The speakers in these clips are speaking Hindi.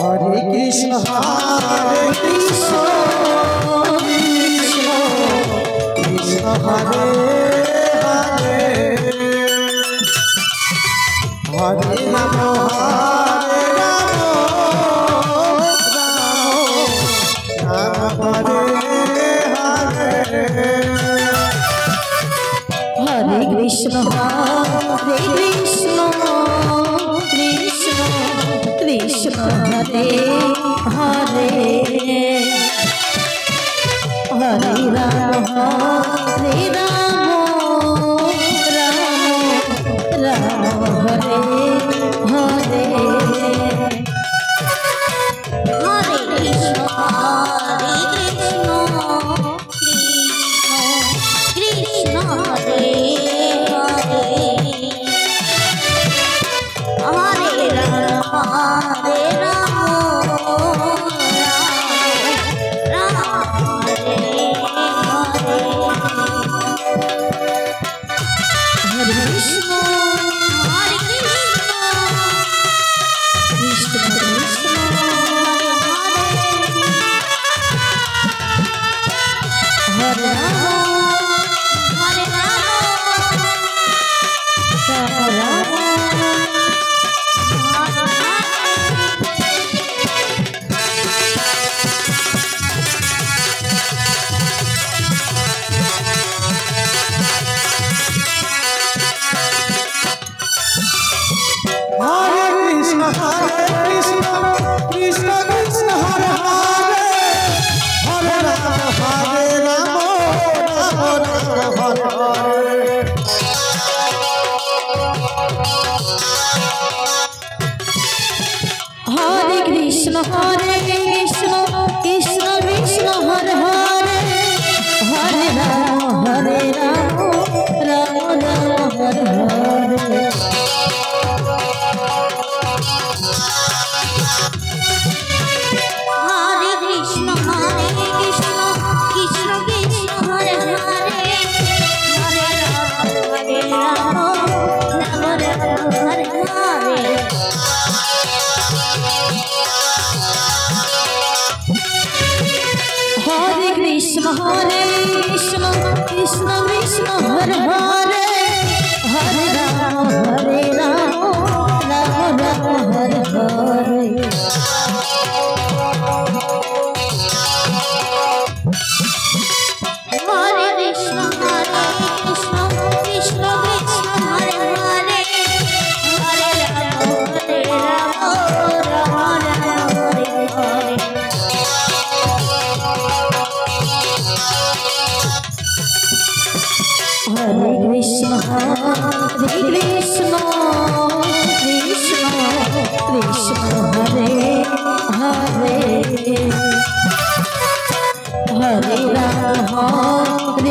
हरे कृष्ण कृष्ण कृष्ण हरे हरे हरे राम राम हरे हरे हरे कृष्ण कृष्ण कृष्ण हरे हरे हरे राम राम राम हरे हरे हरे कृष्ण कृष्ण हरे हरे हरे राम राम हरे हरे हरे कृष्ण कृष्ण कृष्ण हरे हरे कृष्ण कृष्ण कृष्ण हरे हरे हरे राम राम राम हरे हरे हरे कृष्ण कृष्ण कृष्ण हरे हरे हरे राम राम राम हरे हरे हरे कृष्ण कृष्ण कृष्ण हरे हरे हरे राम राम राम हरे हरे हरे कृष्ण कृष्ण कृष्ण हरे हरे हरे राम राम हरे हरे हरे कृष्ण कृष्ण कृष्ण हरे हरे हरे राम राम राम हरे हरे हरे कृष्ण कृष्ण हरे हरे हरे राम हरे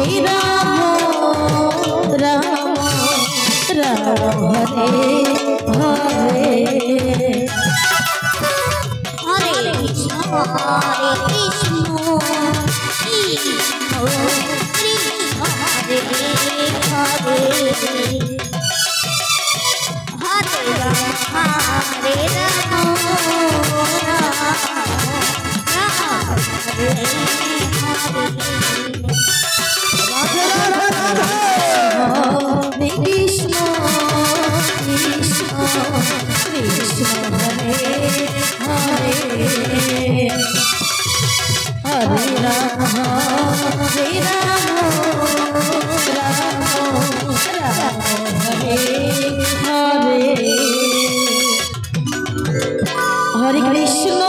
कृष्ण कृष्ण कृष्ण हरे हरे हरे राम